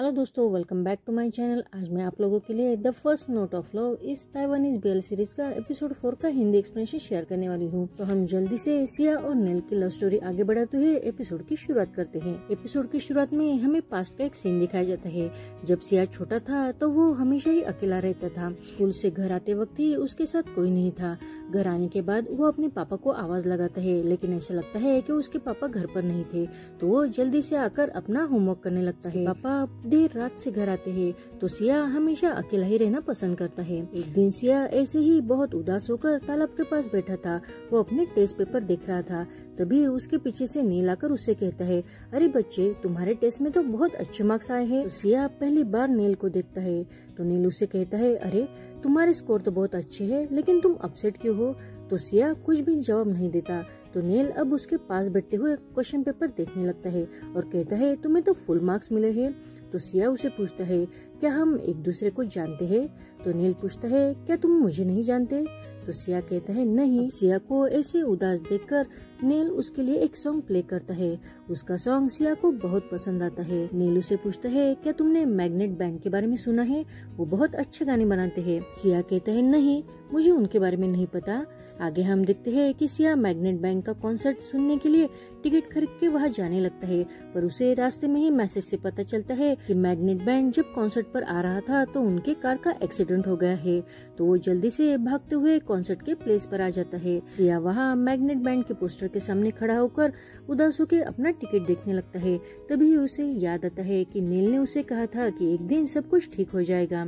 Hello दोस्तों, welcome back to my channel. आज मैं आप लोगों के लिए the first note of love इस ताइवानीज बीएल सीरीज का एपिसोड 4 का हिंदी एक्सप्लेनेशन शेयर करने वाली हूँ। तो हम जल्दी से सिया और नेल की लव स्टोरी आगे बढ़ाते हुए एपिसोड की शुरुआत करते हैं। एपिसोड की शुरुआत में हमें पास्ट का एक सीन दिखाया जाता है। जब सिया छोटा था तो वो हमेशा ही अकेला रहता था। स्कूल से घर आते वक्त ही उसके साथ कोई नहीं था। घर आने के बाद वो अपने पापा को आवाज लगाता है, लेकिन ऐसा लगता है कि उसके पापा घर पर नहीं थे। तो वो जल्दी से आकर अपना होमवर्क करने लगता है। पापा देर रात से घर आते हैं तो सिया हमेशा अकेला ही रहना पसंद करता है। एक दिन सिया ऐसे ही बहुत उदास होकर तालाब के पास बैठा था। वो अपने टेस्ट पेपर देख रहा था। तभी उसके पीछे से नील आकर उससे कहता है, अरे बच्चे, तुम्हारे टेस्ट में तो बहुत अच्छे मार्क्स आए हैं। तो सिया पहली बार नील को देखता है तो नील उससे कहता है, अरे तुम्हारे स्कोर तो बहुत अच्छे हैं, लेकिन तुम अपसेट क्यों हो? तो सिया कुछ भी जवाब नहीं देता। तो नील अब उसके पास बैठते हुए क्वेश्चन पेपर देखने लगता है और कहता है, तुम्हें तो फुल मार्क्स मिले हैं। तो सिया उसे पूछता है, क्या हम एक दूसरे को जानते हैं? तो नील पूछता है, क्या तुम मुझे नहीं जानते? तो सिया कहता है, नहीं। सिया को ऐसे उदास देखकर नील उसके लिए एक सॉन्ग प्ले करता है। उसका सॉन्ग सिया को बहुत पसंद आता है। नील उसे पूछता है, क्या तुमने मैग्नेट बैंड के बारे में सुना है? वो बहुत अच्छे गाने बनाते हैं। सिया कहता है, नहीं, मुझे उनके बारे में नहीं पता। आगे हम देखते हैं कि सिया मैग्नेट बैंड का कॉन्सर्ट सुनने के लिए टिकट खरीद के वहाँ जाने लगता है, पर उसे रास्ते में ही मैसेज से पता चलता है कि मैग्नेट बैंड जब कॉन्सर्ट पर आ रहा था तो उनके कार का एक्सीडेंट हो गया है। तो वो जल्दी से भागते हुए कॉन्सर्ट के प्लेस पर आ जाता है। सिया वहाँ मैग्नेट बैंड के पोस्टर के सामने खड़ा होकर उदास होकर अपना टिकट देखने लगता है। तभी उसे याद आता है कि नील ने उसे कहा था कि एक दिन सब कुछ ठीक हो जाएगा।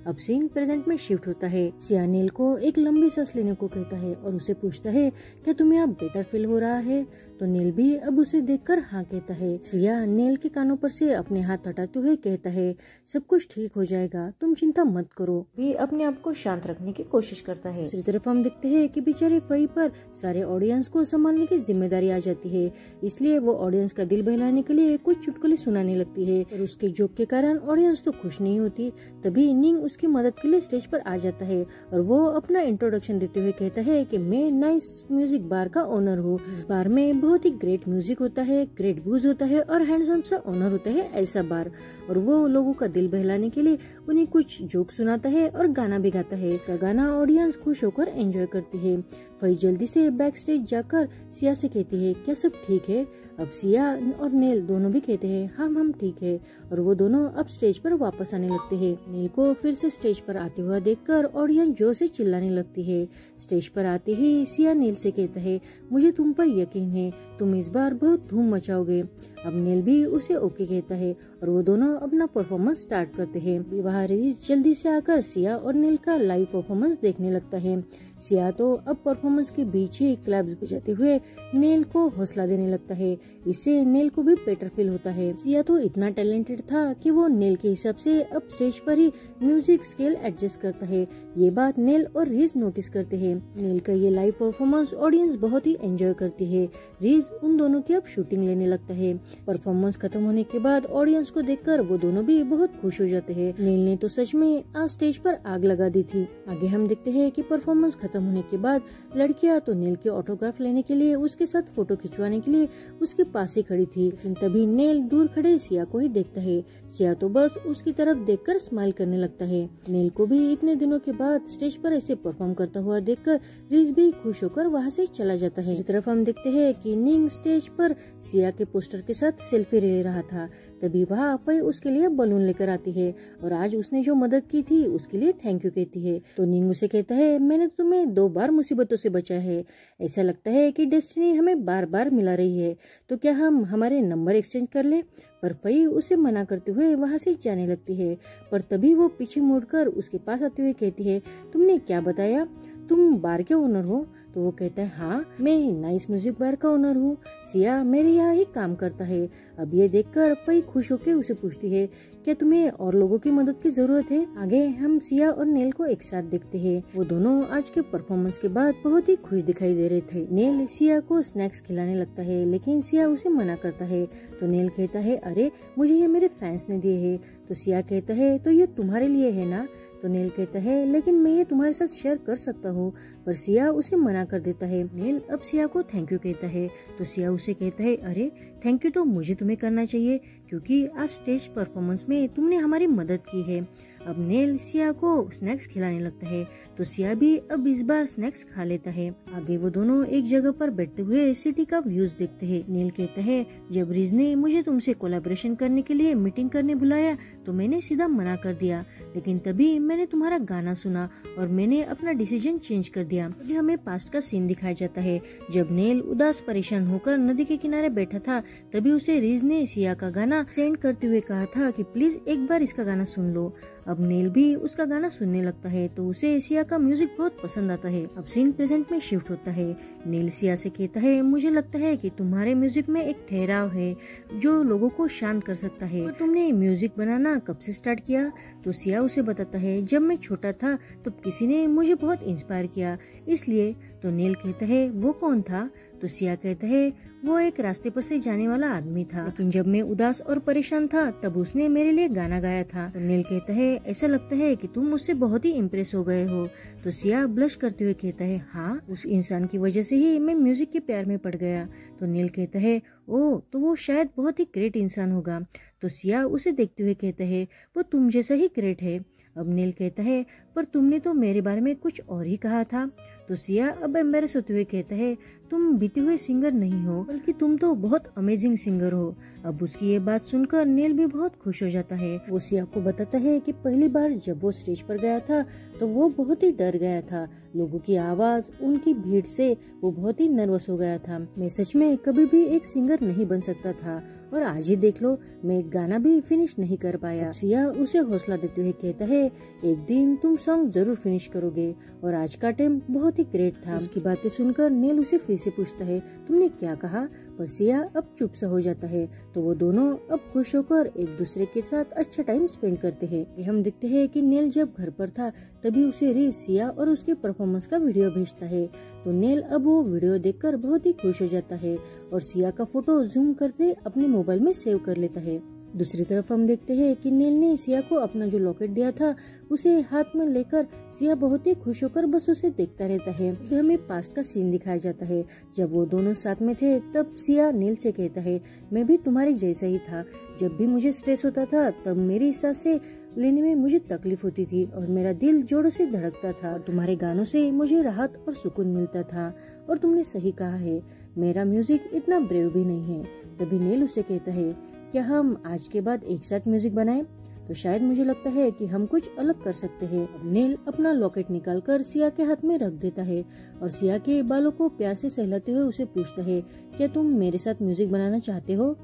अब सीन प्रेजेंट में शिफ्ट होता है। सिया नील को एक लंबी सांस लेने को कहता है और उसे पूछता है, क्या तुम्हें अब बेटर फील हो रहा है? तो नील भी अब उसे देखकर हाँ कहता है। सिया नील के कानों पर से अपने हाथ हटाते हुए कहता है, सब कुछ ठीक हो जाएगा, तुम चिंता मत करो। भी अपने आप को शांत रखने की कोशिश करता है। दूसरी तरफ हम देखते हैं कि बेचारे फई पर सारे ऑडियंस को संभालने की जिम्मेदारी आ जाती है। इसलिए वो ऑडियंस का दिल बहलाने के लिए कुछ चुटकुले सुनाने लगती है और उसके जोक के कारण ऑडियंस तो खुश नहीं होती। तभी निंग उसकी मदद के लिए स्टेज पर आ जाता है और वो अपना इंट्रोडक्शन देते हुए कहता है कि मैं नाइस म्यूजिक बार का ओनर हूँ। इस बार में बहुत ही ग्रेट म्यूजिक होता है, ग्रेट बूज होता है और हैंडसम सा ओनर होता है ऐसा बार। और वो लोगों का दिल बहलाने के लिए उन्हें कुछ जोक सुनाता है और गाना भी गाता है। इसका गाना ऑडियंस खुश होकर एंजॉय करती है। वही जल्दी से बैक स्टेज जाकर सिया से कहती है, क्या सब ठीक है? अब सिया और नील दोनों भी कहते हैं, हम ठीक है। और वो दोनों अब स्टेज पर वापस आने लगते हैं। नील को फिर से स्टेज पर आते हुआ देखकर ऑडियंस जोर से चिल्लाने लगती है। स्टेज पर आते ही सिया नील से कहता है, मुझे तुम पर यकीन है, तुम इस बार बहुत धूम मचाओगे। अब नील भी उसे ओके कहता है और वो दोनों अपना परफॉर्मेंस स्टार्ट करते हैं। विवाह रिलीज जल्दी से आकर सिया और नील का लाइव परफॉर्मेंस देखने लगता है। सिया तो अब परफॉर्मेंस के बीच ही क्लैप्स बजाते हुए नील को हौसला देने लगता है। इससे नील को भी बेटर फील होता है। सिया तो इतना टैलेंटेड था कि वो नील के हिसाब से अब स्टेज पर ही म्यूजिक स्केल एडजस्ट करता है। ये बात नील और रीज नोटिस करते हैं। नील का ये लाइव परफॉर्मेंस ऑडियंस बहुत ही एंजॉय करती है। रीज उन दोनों की अब शूटिंग लेने लगता है। परफॉर्मेंस खत्म होने के बाद ऑडियंस को देखकर वो दोनों भी बहुत खुश हो जाते हैं। नील ने तो सच में आज स्टेज पर आग लगा दी थी। आगे हम देखते हैं कि परफॉर्मेंस खत्म होने के बाद लड़कियां तो नील के ऑटोग्राफ लेने के लिए उसके साथ फोटो खिंचवाने के लिए उसके पास ही खड़ी थी। लेकिन तभी नील दूर खड़े सिया को ही देखता है। सिया तो बस उसकी तरफ देखकर स्माइल करने लगता है। नील को भी इतने दिनों के बाद स्टेज पर ऐसे परफॉर्म करता हुआ देखकर रीज भी खुश होकर वहाँ से चला जाता है। इस तरफ हम देखते हैं कि निंग स्टेज पर सिया के पोस्टर के साथ सेल्फी ले रहा था। तभी वहाँ फई उसके लिए बलून लेकर आती है और आज उसने जो मदद की थी उसके लिए थैंक यू कहती है। तो निंग उसे कहता है, मैंने तुम्हें 2 बार मुसीबतों से बचाया है। ऐसा लगता है कि डेस्टिनी हमें बार बार मिला रही है, तो क्या हम हमारे नंबर एक्सचेंज कर ले? पर फई उसे मना करते हुए वहाँ से जाने लगती है। पर तभी वो पीछे मुड़कर उसके पास आते हुए कहती है, तुमने क्या बताया? तुम बार के ओनर हो? तो वो कहता है, हाँ, मैं नाइस म्यूजिक बार का ओनर हूँ। सिया मेरे यहाँ ही काम करता है। अब ये देखकर फई खुश होकर उसे पूछती है, क्या तुम्हें और लोगों की मदद की जरूरत है? आगे हम सिया और नील को एक साथ देखते हैं। वो दोनों आज के परफॉर्मेंस के बाद बहुत ही खुश दिखाई दे रहे थे। नील सिया को स्नैक्स खिलाने लगता है, लेकिन सिया उसे मना करता है। तो नील कहता है, अरे मुझे ये मेरे फैंस ने दिए है। तो सिया कहता है, तो ये तुम्हारे लिए है ना? तो नेल कहता है लेकिन मैं ये तुम्हारे साथ शेयर कर सकता हूँ, पर सिया उसे मना कर देता है। नेल अब सिया को थैंक यू कहता है तो सिया उसे कहता है अरे थैंक यू तो मुझे तुम्हें करना चाहिए क्योंकि आज स्टेज परफॉर्मेंस में तुमने हमारी मदद की है। अब नेल सिया को स्नैक्स खिलाने लगता है तो सिया भी अब इस बार स्नैक्स खा लेता है। आगे वो दोनों एक जगह पर बैठते हुए सिटी का व्यूज देखते हैं। नेल कहता है जब रिज ने मुझे तुमसे कोलैबोरेशन करने के लिए मीटिंग करने बुलाया तो मैंने सीधा मना कर दिया, लेकिन तभी मैंने तुम्हारा गाना सुना और मैंने अपना डिसीजन चेंज कर दिया। अभी हमें पास्ट का सीन दिखाया जाता है जब नेल उदास परेशान होकर नदी के किनारे बैठा था, तभी उसे रिज ने सिया का गाना सेंड करते हुए कहा था कि प्लीज एक बार इसका गाना सुन लो। अब नेल भी उसका गाना सुनने लगता है तो उसे सिया का म्यूजिक बहुत पसंद आता है। अब सीन प्रेजेंट में शिफ्ट होता है। नेल सिया से कहता है मुझे लगता है कि तुम्हारे म्यूजिक में एक ठहराव है जो लोगों को शांत कर सकता है। तो तुमने म्यूजिक बनाना कब से स्टार्ट किया? तो सिया उसे बताता है जब मैं छोटा था तब किसी ने मुझे बहुत इंस्पायर किया इसलिए। तो नेल कहता है वो कौन था? तो सिया कहता है वो एक रास्ते पर से जाने वाला आदमी था, लेकिन जब मैं उदास और परेशान था तब उसने मेरे लिए गाना गाया था। तो नेल कहता है ऐसा लगता है कि तुम मुझसे बहुत ही इम्प्रेस हो गए हो। तो सिया ब्लश करते हुए कहता है हाँ, उस इंसान की वजह से ही मैं म्यूजिक के प्यार में पड़ गया। तो नेल कहता है ओह तो वो शायद बहुत ही ग्रेट इंसान होगा। तो सिया उसे देखते हुए कहता है वो तुम जैसा ही ग्रेट है। अब नेल कहता है पर तुमने तो मेरे बारे में कुछ और ही कहा था। तो सिया अब एम्बेरस होते हुए कहता है तुम बीते हुए सिंगर नहीं हो बल्कि तुम तो बहुत अमेजिंग सिंगर हो। अब उसकी ये बात सुनकर नेल भी बहुत खुश हो जाता है। वो सिया को बताता है कि पहली बार जब वो स्टेज पर गया था तो वो बहुत ही डर गया था। लोगों की आवाज, उनकी भीड़ से वो बहुत ही नर्वस हो गया था। मैं सच में कभी भी एक सिंगर नहीं बन सकता था और आज ही देख लो मैं एक गाना भी फिनिश नहीं कर पाया। सिया उसे हौसला देते हुए कहता है एक दिन तुम सॉन्ग जरूर फिनिश करोगे और आज का टाइम बहुत ही ग्रेट था। उसकी बातें सुनकर नेल उसे फिर से पूछता है तुमने क्या कहा? पर सिया अब चुप सा हो जाता है। तो वो दोनों अब खुश होकर एक दूसरे के साथ अच्छा टाइम स्पेंड करते हैं। हम देखते हैं कि नेल जब घर पर था तभी उसे रिज सिया और उसके परफॉर्मेंस का वीडियो भेजता है। तो नेल अब वो वीडियो देखकर बहुत ही खुश हो जाता है और सिया का फोटो जूम करके अपने मोबाइल में सेव कर लेता है। दूसरी तरफ हम देखते हैं कि नेल ने सिया को अपना जो लॉकेट दिया था उसे हाथ में लेकर सिया बहुत ही खुश होकर बस उसे देखता रहता है। हमें पास्ट का सीन दिखाया जाता है जब वो दोनों साथ में थे। तब सिया नेल से कहता है मैं भी तुम्हारे जैसा ही था, जब भी मुझे स्ट्रेस होता था तब मेरी सांसें लेने में मुझे तकलीफ होती थी और मेरा दिल जोरों से धड़कता था। तुम्हारे गानों से मुझे राहत और सुकून मिलता था। और तुमने सही कहा है, मेरा म्यूजिक इतना ब्रेव भी नहीं है। तभी नेल उसे कहता है क्या हम आज के बाद एक साथ म्यूजिक बनाएं? तो शायद मुझे लगता है कि हम कुछ अलग कर सकते हैं। नेल अपना लॉकेट निकालकर सिया के हाथ में रख देता है और सिया के बालों को प्यार से सहलाते हुए उसे पूछता है क्या तुम मेरे साथ म्यूजिक बनाना चाहते हो?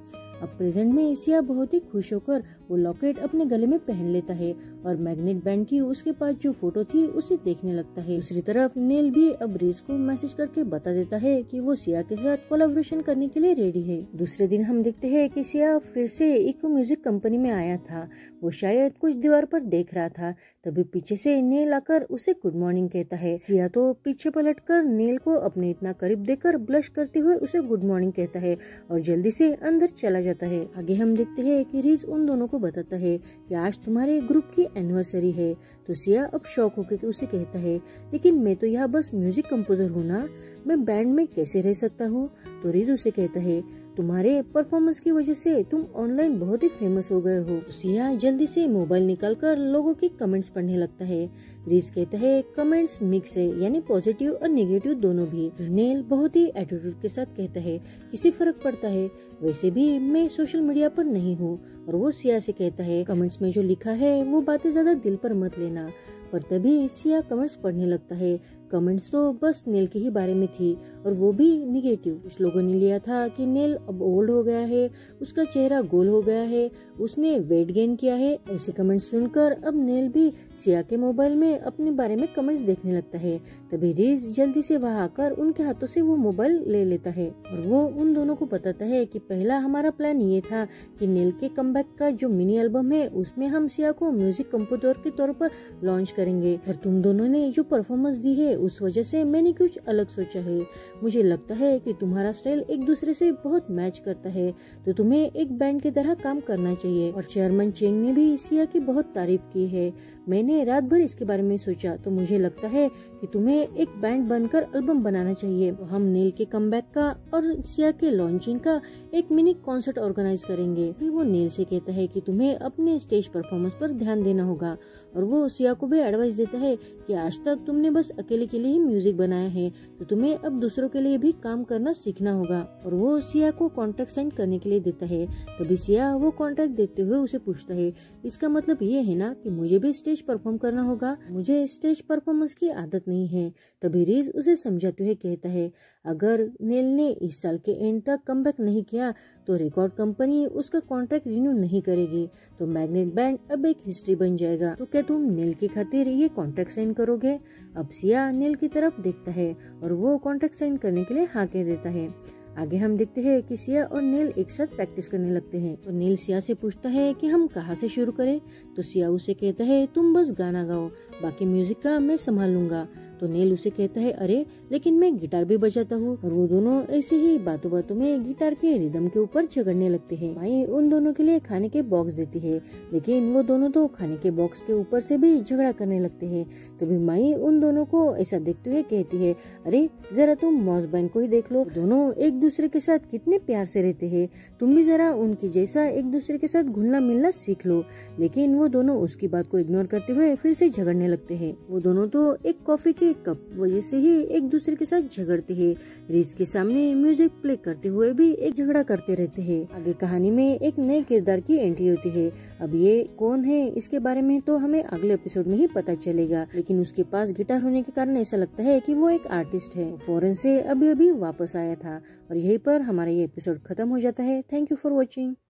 अब प्रेजेंट में सिया बहुत ही खुश होकर वो लॉकेट अपने गले में पहन लेता है और मैग्नेट बैंड की उसके पास जो फोटो थी उसे देखने लगता है। दूसरी तरफ नेल भी अब रिज को मैसेज करके बता देता है कि वो सिया के साथ कोलैबोरेशन करने के लिए रेडी है। दूसरे दिन हम देखते हैं कि सिया फिर से एक म्यूजिक कंपनी में आया था। वो शायद कुछ दीवार पर देख रहा था, तभी पीछे से नेल आकर उसे गुड मॉर्निंग कहता है। सिया तो पीछे पलटकर नेल को अपने इतना करीब देखकर ब्लश करते हुए उसे गुड मॉर्निंग कहता है और जल्दी से अंदर चला जाता है। आगे हम देखते हैं कि रिज उन दोनों को बताता है कि आज तुम्हारे ग्रुप की एनिवर्सरी है। तो सिया अब शौक होकर उसे कहता है लेकिन मैं तो यहाँ बस म्यूजिक कंपोजर हूँ ना, मैं बैंड में कैसे रह सकता हूँ? तो रिज उसे कहता है तुम्हारे परफॉर्मेंस की वजह से तुम ऑनलाइन बहुत ही फेमस हो गए हो। सिया जल्दी से मोबाइल निकालकर लोगों की कमेंट्स पढ़ने लगता है। रिज कहता है कमेंट्स मिक्स है, यानी पॉजिटिव और नेगेटिव दोनों भी। नेल बहुत ही एटीट्यूड के साथ कहता है किसी फर्क पड़ता है, वैसे भी मैं सोशल मीडिया पर नहीं हूँ। और वो सिया से कहता है कमेंट्स में जो लिखा है वो बातें ज्यादा दिल पर मत लेना। पर तभी सिया कमेंट्स पढ़ने लगता है। कमेंट्स तो बस नेल के ही बारे में थी और वो भी निगेटिव। कुछ लोगों ने लिया था कि नेल अब ओल्ड हो गया है, उसका चेहरा गोल हो गया है, उसने वेट गेन किया है। ऐसे कमेंट्स सुनकर अब नेल भी सिया के मोबाइल में अपने बारे में कमेंट्स देखने लगता है। तभी रिज जल्दी से वहां आकर उनके हाथों से वो मोबाइल ले लेता है और वो उन दोनों को बताता है कि पहला हमारा प्लान ये था कि नेल के कमबैक का जो मिनी एल्बम है उसमें हम सिया को म्यूजिक कंपोजर के तौर पर लॉन्च करेंगे, और तुम दोनों ने जो परफॉर्मेंस दी है उस वजह से मैंने कुछ अलग सोचा है। मुझे लगता है कि तुम्हारा स्टाइल एक दूसरे से बहुत मैच करता है, तो तुम्हें एक बैंड की तरह काम करना चाहिए। और चेयरमैन चेंग ने भी सिया की बहुत तारीफ की है। मैंने रात भर इसके बारे में सोचा, तो मुझे लगता है कि तुम्हें एक बैंड बनकर एल्बम बनाना चाहिए। तो हम नील के कमबैक का और सिया के लॉन्चिंग का एक मिनी कॉन्सर्ट ऑर्गेनाइज करेंगे। फिर वो नील से कहता है कि तुम्हें अपने स्टेज परफॉर्मेंस पर ध्यान देना होगा, और वो सिया को भी एडवाइस देता है कि आज तक तुमने बस अकेले के लिए ही म्यूजिक बनाया है, तो तुम्हें अब दूसरों के लिए भी काम करना सीखना होगा। और वो सिया को कॉन्ट्रैक्ट साइन करने के लिए देता है। तभी सिया वो कॉन्ट्रैक्ट देते हुए उसे पूछता है, इसका मतलब ये है ना कि मुझे भी स्टेज परफॉर्म करना होगा? मुझे स्टेज परफॉर्मेंस की आदत नहीं है। तभी रीज उसे समझाते हुए कहता है, अगर नील ने इस साल के एंड तक कमबैक नहीं किया तो रिकॉर्ड कंपनी उसका कॉन्ट्रैक्ट रिन्यू नहीं करेगी, तो मैग्नेट बैंड अब एक हिस्ट्री बन जाएगा। तो क्या तुम नील की खातिर ये कॉन्ट्रैक्ट साइन करोगे? अब सिया नील की तरफ देखता है और वो कॉन्ट्रैक्ट साइन करने के लिए हाँ कह देता है। आगे हम देखते हैं कि सिया और नील एक साथ प्रैक्टिस करने लगते हैं। तो नील सिया से पूछता है कि हम कहाँ से शुरू करें? तो सिया उसे कहता है, तुम बस गाना गाओ, बाकी म्यूजिक का मैं संभाल लूंगा। तो नील उसे कहता है, अरे लेकिन मैं गिटार भी बजाता हूँ। और वो दोनों ऐसे ही बातों बातों में गिटार के रिदम के ऊपर झगड़ने लगते हैं। माई उन दोनों के लिए खाने के बॉक्स देती है, लेकिन वो दोनों तो खाने के बॉक्स के ऊपर से भी झगड़ा करने लगते हैं। तभी माई उन दोनों को ऐसा देखते हुए कहती है, अरे जरा तुम मॉस बैंक को ही देख लो, दोनों एक दूसरे के साथ कितने प्यार से रहते हैं, तुम भी जरा उनकी जैसा एक दूसरे के साथ घुलना मिलना सीख लो। लेकिन वो दोनों उसकी बात को इग्नोर करते हुए फिर से झगड़ने लगते हैं। वो दोनों तो एक कॉफी के कप वजह से ही एक दूसरे के साथ झगड़ते हैं। रीज के सामने म्यूजिक प्ले करते हुए भी एक झगड़ा करते रहते हैं। आगे कहानी में एक नए किरदार की एंट्री होती है। अब ये कौन है इसके बारे में तो हमें अगले एपिसोड में ही पता चलेगा, लेकिन उसके पास गिटार होने के कारण ऐसा लगता है कि वो एक आर्टिस्ट है, फॉरेन से अभी अभी वापस आया था। और यहीं पर हमारा ये एपिसोड खत्म हो जाता है। Thank you for watching.